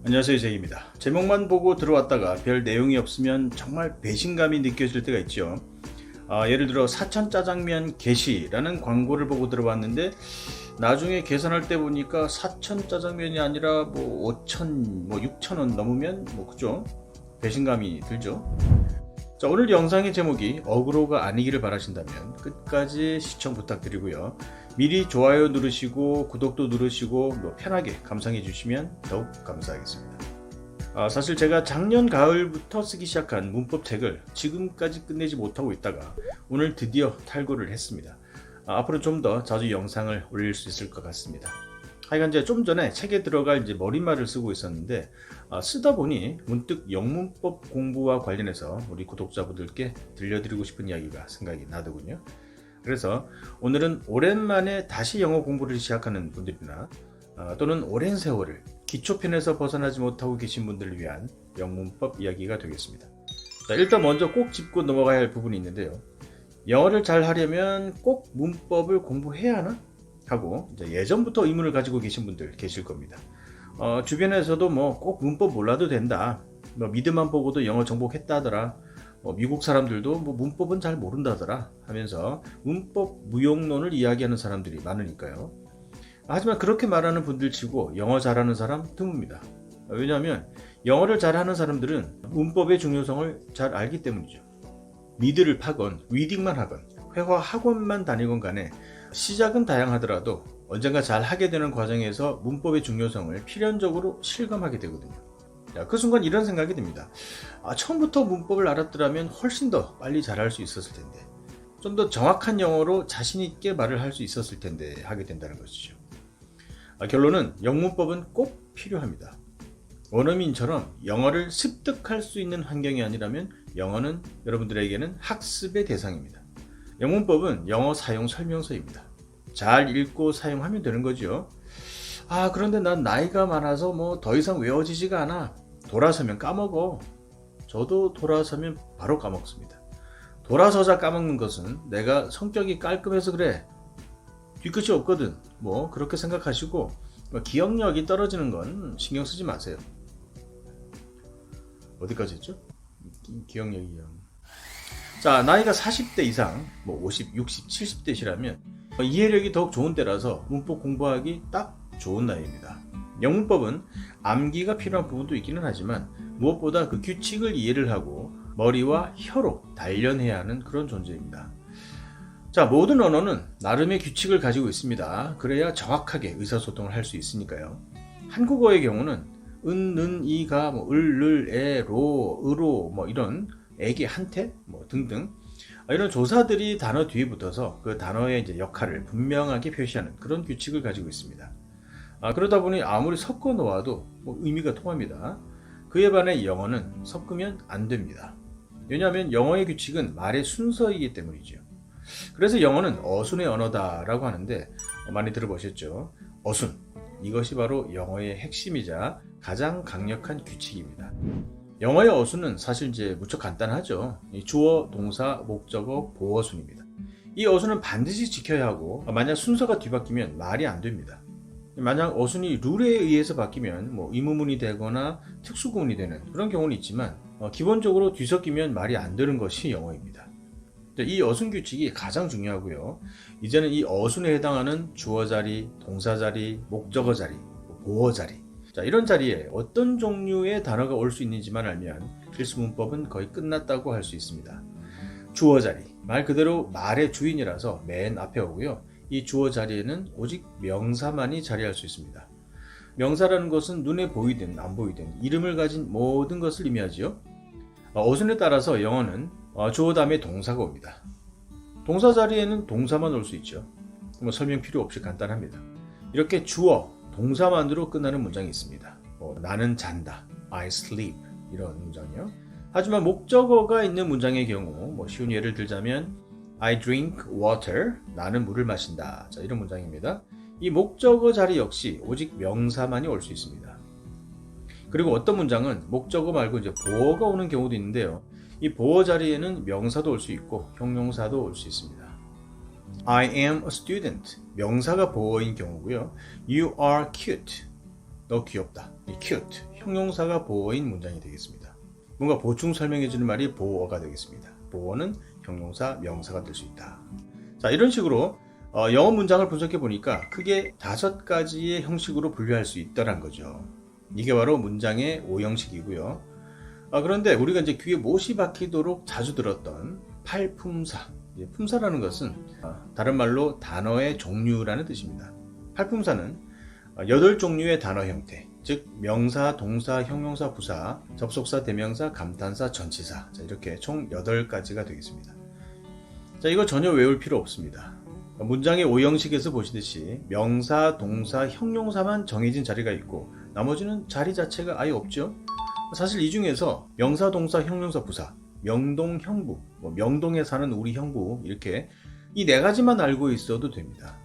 안녕하세요, 제이입니다. 제목만 보고 들어왔다가 별 내용이 없으면 정말 배신감이 느껴질 때가 있죠. 예를 들어 사천 짜장면 게시라는 광고를 보고 들어왔는데 나중에 계산할 때 보니까 사천 짜장면이 아니라 뭐 5천, 뭐 6천 원 넘으면 뭐 그죠? 배신감이 들죠. 자, 오늘 영상의 제목이 어그로가 아니기를 바라신다면 끝까지 시청 부탁드리고요. 미리 좋아요 누르시고 구독도 누르시고 편하게 감상해 주시면 더욱 감사하겠습니다. 사실 제가 작년 가을부터 쓰기 시작한 문법 책을 지금까지 끝내지 못하고 있다가 오늘 드디어 탈고를 했습니다. 앞으로 좀 더 자주 영상을 올릴 수 있을 것 같습니다. 하여간 이제 좀 전에 책에 들어갈 이제 머릿말을 쓰고 있었는데 쓰다 보니 문득 영문법 공부와 관련해서 우리 구독자분들께 들려드리고 싶은 이야기가 생각이 나더군요. 그래서 오늘은 오랜만에 다시 영어 공부를 시작하는 분들이나 또는 오랜 세월을 기초편에서 벗어나지 못하고 계신 분들을 위한 영문법 이야기가 되겠습니다. 자, 일단 먼저 꼭 짚고 넘어가야 할 부분이 있는데요. 영어를 잘 하려면 꼭 문법을 공부해야 하나? 하고 이제 예전부터 의문을 가지고 계신 분들 계실 겁니다. 주변에서도 뭐 꼭 문법 몰라도 된다. 뭐 미드만 보고도 영어 정복했다더라. 미국 사람들도 뭐 문법은 잘 모른다더라 하면서 문법 무용론을 이야기하는 사람들이 많으니까요. 하지만 그렇게 말하는 분들 치고 영어 잘하는 사람 드뭅니다. 왜냐하면 영어를 잘하는 사람들은 문법의 중요성을 잘 알기 때문이죠. 미드를 파건 리딩만 하건 회화 학원만 다니건 간에 시작은 다양하더라도 언젠가 잘 하게 되는 과정에서 문법의 중요성을 필연적으로 실감하게 되거든요. 그 순간 이런 생각이 듭니다. 처음부터 문법을 알았더라면 훨씬 더 빨리 잘할 수 있었을 텐데, 좀 더 정확한 영어로 자신 있게 말을 할 수 있었을 텐데 하게 된다는 것이죠. 결론은 영문법은 꼭 필요합니다. 원어민처럼 영어를 습득할 수 있는 환경이 아니라면 영어는 여러분들에게는 학습의 대상입니다. 영문법은 영어 사용 설명서입니다. 잘 읽고 사용하면 되는 거죠. 그런데 난 나이가 많아서 뭐 더 이상 외워지지가 않아. 돌아서면 까먹어. 저도 돌아서면 바로 까먹습니다. 돌아서자 까먹는 것은 내가 성격이 깔끔해서 그래. 뒤끝이 없거든. 뭐 그렇게 생각하시고 기억력이 떨어지는 건 신경 쓰지 마세요. 어디까지 했죠? 기억력이요. 자, 나이가 40대 이상, 뭐 50, 60, 70대시라면 이해력이 더욱 좋은 때라서 문법 공부하기 딱 좋은 나이입니다. 영문법은 암기가 필요한 부분도 있기는 하지만 무엇보다 그 규칙을 이해를 하고 머리와 혀로 단련해야 하는 그런 존재입니다. 자, 모든 언어는 나름의 규칙을 가지고 있습니다. 그래야 정확하게 의사소통을 할 수 있으니까요. 한국어의 경우는 은, 는, 이가, 뭐 을, 를, 에, 로, 으로 뭐 이런 에게, 한테 뭐 등등 이런 조사들이 단어 뒤에 붙어서 그 단어의 이제 역할을 분명하게 표시하는 그런 규칙을 가지고 있습니다. 그러다 보니 아무리 섞어 놓아도 뭐 의미가 통합니다. 그에 반해 영어는 섞으면 안 됩니다. 왜냐하면 영어의 규칙은 말의 순서이기 때문이죠. 그래서 영어는 어순의 언어다라고 하는데 많이 들어보셨죠? 어순, 이것이 바로 영어의 핵심이자 가장 강력한 규칙입니다. 영어의 어순은 사실 이제 무척 간단하죠. 주어, 동사, 목적어, 보어순입니다. 이 어순은 반드시 지켜야 하고 만약 순서가 뒤바뀌면 말이 안 됩니다. 만약 어순이 룰에 의해서 바뀌면 뭐 의문문이 되거나 특수구문이 되는 그런 경우는 있지만 기본적으로 뒤섞이면 말이 안 되는 것이 영어입니다. 이 어순 규칙이 가장 중요하고요. 이제는 이 어순에 해당하는 주어 자리, 동사 자리, 목적어 자리, 보어 자리 이런 자리에 어떤 종류의 단어가 올 수 있는지만 알면 필수 문법은 거의 끝났다고 할 수 있습니다. 주어 자리, 말 그대로 말의 주인이라서 맨 앞에 오고요. 이 주어 자리에는 오직 명사만이 자리할 수 있습니다. 명사라는 것은 눈에 보이든 안 보이든 이름을 가진 모든 것을 의미하지요. 어순에 따라서 영어는 주어 다음에 동사가 옵니다. 동사 자리에는 동사만 올 수 있죠. 뭐 설명 필요 없이 간단합니다. 이렇게 주어, 동사만으로 끝나는 문장이 있습니다. 나는 잔다, I sleep 이런 문장이요. 하지만 목적어가 있는 문장의 경우 쉬운 예를 들자면 I drink water, 나는 물을 마신다. 자, 이런 문장입니다. 이 목적어 자리 역시 오직 명사만이 올 수 있습니다. 그리고 어떤 문장은 목적어 말고 이제 보어가 오는 경우도 있는데요. 이 보어 자리에는 명사도 올 수 있고 형용사도 올 수 있습니다. I am a student. 명사가 보어인 경우고요. You are cute. 너 귀엽다. 이 cute 형용사가 보어인 문장이 되겠습니다. 뭔가 보충 설명해주는 말이 보어가 되겠습니다. 보어는 형용사, 명사가 될 수 있다. 자, 이런 식으로 영어 문장을 분석해 보니까 크게 5가지의 형식으로 분류할 수 있다는 거죠. 이게 바로 문장의 5형식이고요. 그런데 우리가 이제 귀에 못이 박히도록 자주 들었던 팔품사. 품사라는 것은 다른 말로 단어의 종류라는 뜻입니다. 팔품사는 8종류의 단어 형태, 즉 명사, 동사, 형용사, 부사, 접속사, 대명사, 감탄사, 전치사, 자, 이렇게 총 8가지가 되겠습니다. 자, 이거 전혀 외울 필요 없습니다. 문장의 5형식에서 보시듯이 명사, 동사, 형용사만 정해진 자리가 있고 나머지는 자리 자체가 아예 없죠. 사실 이 중에서 명사, 동사, 형용사, 부사, 명동, 형부, 명동에 사는 우리 형부, 이렇게 이 4가지만 알고 있어도 됩니다.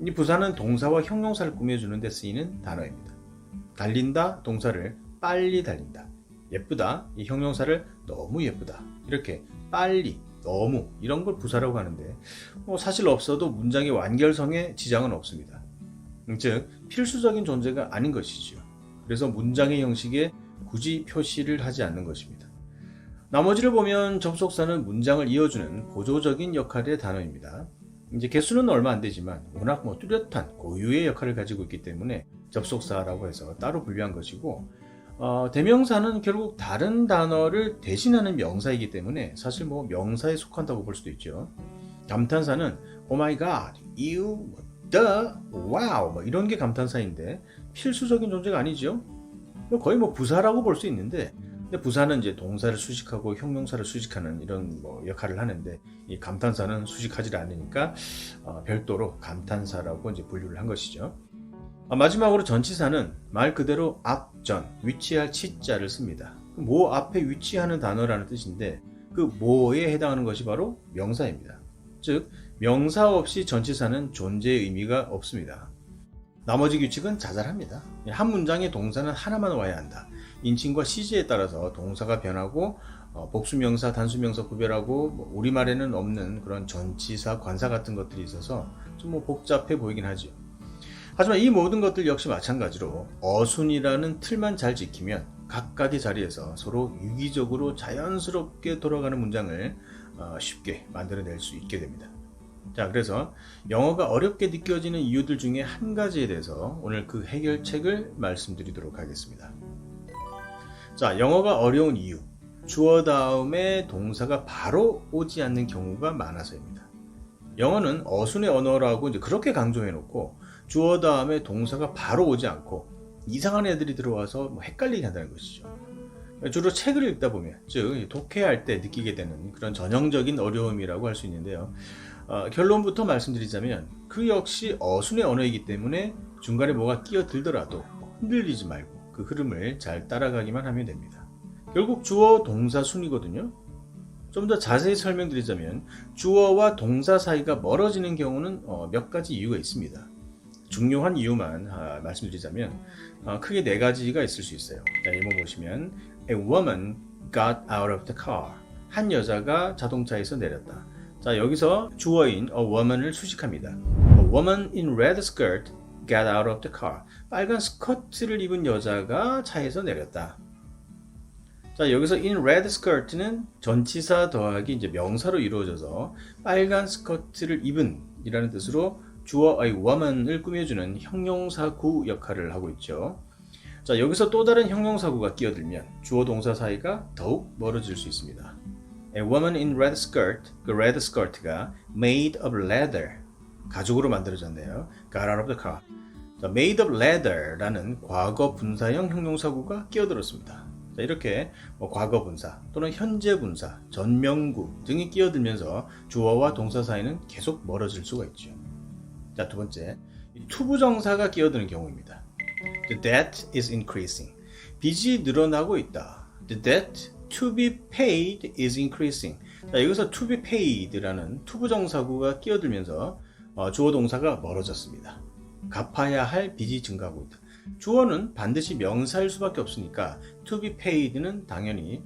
이 부사는 동사와 형용사를 꾸며주는 데 쓰이는 단어입니다. 달린다, 동사를 빨리 달린다. 예쁘다, 이 형용사를 너무 예쁘다. 이렇게 빨리, 너무 이런 걸 부사라고 하는데 사실 없어도 문장의 완결성에 지장은 없습니다. 즉 필수적인 존재가 아닌 것이지요. 그래서 문장의 형식에 굳이 표시를 하지 않는 것입니다. 나머지를 보면 접속사는 문장을 이어주는 보조적인 역할의 단어입니다. 이제 개수는 얼마 안 되지만 워낙 뚜렷한 고유의 역할을 가지고 있기 때문에 접속사라고 해서 따로 분류한 것이고, 대명사는 결국 다른 단어를 대신하는 명사이기 때문에 사실 명사에 속한다고 볼 수도 있죠. 감탄사는 Oh my God, you, the, wow 이런 게 감탄사인데 필수적인 존재가 아니죠. 거의 부사라고 볼 수 있는데, 근데 부사는 이제 동사를 수식하고 형용사를 수식하는 이런 역할을 하는데 이 감탄사는 수식하지 않으니까 별도로 감탄사라고 이제 분류를 한 것이죠. 마지막으로 전치사는 말 그대로 앞전, 위치할 치자를 씁니다. 뭐 앞에 위치하는 단어라는 뜻인데 그 뭐에 해당하는 것이 바로 명사입니다. 즉 명사 없이 전치사는 존재의 의미가 없습니다. 나머지 규칙은 자잘합니다. 한 문장의 동사는 하나만 와야 한다. 인칭과 시제에 따라서 동사가 변하고 복수명사, 단수명사 구별하고 우리말에는 없는 그런 전치사, 관사 같은 것들이 있어서 좀 복잡해 보이긴 하죠. 하지만 이 모든 것들 역시 마찬가지로 어순이라는 틀만 잘 지키면 각각의 자리에서 서로 유기적으로 자연스럽게 돌아가는 문장을 쉽게 만들어낼 수 있게 됩니다. 자, 그래서 영어가 어렵게 느껴지는 이유들 중에 한 가지에 대해서 오늘 그 해결책을 말씀드리도록 하겠습니다. 자, 영어가 어려운 이유, 주어 다음에 동사가 바로 오지 않는 경우가 많아서입니다. 영어는 어순의 언어라고 이제 그렇게 강조해 놓고 주어 다음에 동사가 바로 오지 않고 이상한 애들이 들어와서 헷갈리게 한다는 것이죠. 주로 책을 읽다 보면, 즉 독해할 때 느끼게 되는 그런 전형적인 어려움이라고 할 수 있는데요. 결론부터 말씀드리자면 그 역시 어순의 언어이기 때문에 중간에 뭐가 끼어들더라도 흔들리지 말고 그 흐름을 잘 따라가기만 하면 됩니다. 결국 주어 동사 순이거든요. 좀 더 자세히 설명드리자면 주어와 동사 사이가 멀어지는 경우는 몇 가지 이유가 있습니다. 중요한 이유만 말씀드리자면 크게 4가지가 있을 수 있어요. 자, 이거 보시면 A woman got out of the car. 한 여자가 자동차에서 내렸다. 자, 여기서 주어인 a woman을 수식합니다. A woman in red skirt got out of the car. 빨간 스커트를 입은 여자가 차에서 내렸다. 자, 여기서 in red skirt는 전치사 더하기 이제 명사로 이루어져서 빨간 스커트를 입은 이라는 뜻으로 주어 a woman을 꾸며주는 형용사구 역할을 하고 있죠. 자, 여기서 또 다른 형용사구가 끼어들면 주어 동사 사이가 더욱 멀어질 수 있습니다. A woman in red skirt, 그 red skirt가 made of leather, 가죽으로 만들어졌네요. Got out of the car. 자, made of leather라는 과거 분사형 형용사구가 끼어들었습니다. 자, 이렇게 과거 분사 또는 현재 분사, 전명구 등이 끼어들면서 주어와 동사 사이는 계속 멀어질 수가 있죠. 자, 두 번째, 투부정사가 끼어드는 경우입니다. The debt is increasing. 빚이 늘어나고 있다. The debt to be paid is increasing. 자, 여기서 to be paid라는 투부정사구가 끼어들면서 주어 동사가 멀어졌습니다. 갚아야 할 빚이 증가하고 있다. 주어는 반드시 명사일 수밖에 없으니까 to be paid는 당연히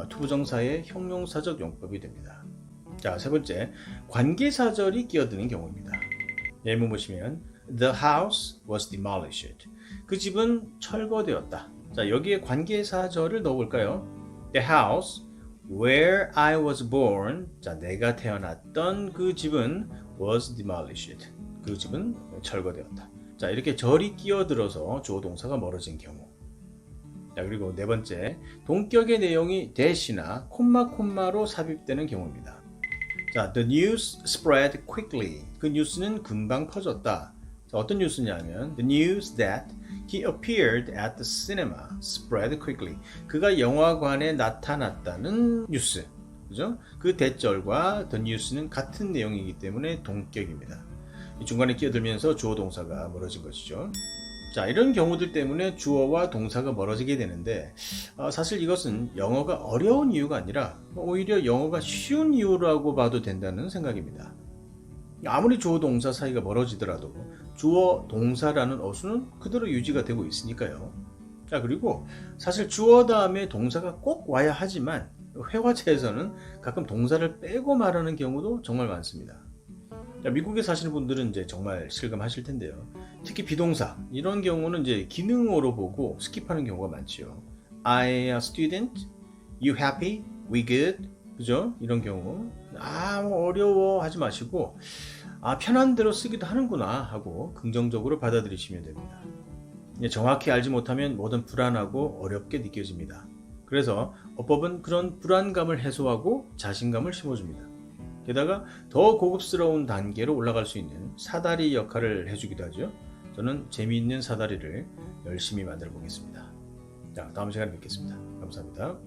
투부정사의 형용사적 용법이 됩니다. 자, 세 번째, 관계사절이 끼어드는 경우입니다. 예문 보시면 The house was demolished. 그 집은 철거되었다. 자, 여기에 관계사절을 넣어볼까요? The house where I was born. 자, 내가 태어났던 그 집은 was demolished. 그 집은 철거되었다. 자, 이렇게 절이 끼어들어서 주어 동사가 멀어진 경우. 자, 그리고 네 번째, 동격의 내용이 대시나 콤마로 삽입되는 경우입니다. 자, the news spread quickly. 그 뉴스는 금방 퍼졌다. 자, 어떤 뉴스냐면 the news that he appeared at the cinema spread quickly. 그가 영화관에 나타났다는 뉴스. 그죠? 그 대절과 the news는 같은 내용이기 때문에 동격입니다. 이 중간에 끼어들면서 주어 동사가 멀어진 것이죠. 자, 이런 경우들 때문에 주어와 동사가 멀어지게 되는데 사실 이것은 영어가 어려운 이유가 아니라 오히려 영어가 쉬운 이유라고 봐도 된다는 생각입니다. 아무리 주어 동사 사이가 멀어지더라도 주어 동사라는 어수는 그대로 유지가 되고 있으니까요. 자, 그리고 사실 주어 다음에 동사가 꼭 와야 하지만 회화체에서는 가끔 동사를 빼고 말하는 경우도 정말 많습니다. 자, 미국에 사시는 분들은 이제 정말 실감하실 텐데요. 특히 비동사 이런 경우는 이제 기능어로 보고 스킵하는 경우가 많지요. I a student, you happy, we good, 그죠? 이런 경우 뭐 어려워 하지 마시고 편한 대로 쓰기도 하는구나 하고 긍정적으로 받아들이시면 됩니다. 정확히 알지 못하면 뭐든 불안하고 어렵게 느껴집니다. 그래서 어법은 그런 불안감을 해소하고 자신감을 심어줍니다. 게다가 더 고급스러운 단계로 올라갈 수 있는 사다리 역할을 해주기도 하죠. 저는 재미있는 사다리를 열심히 만들어 보겠습니다. 자, 다음 시간에 뵙겠습니다. 감사합니다.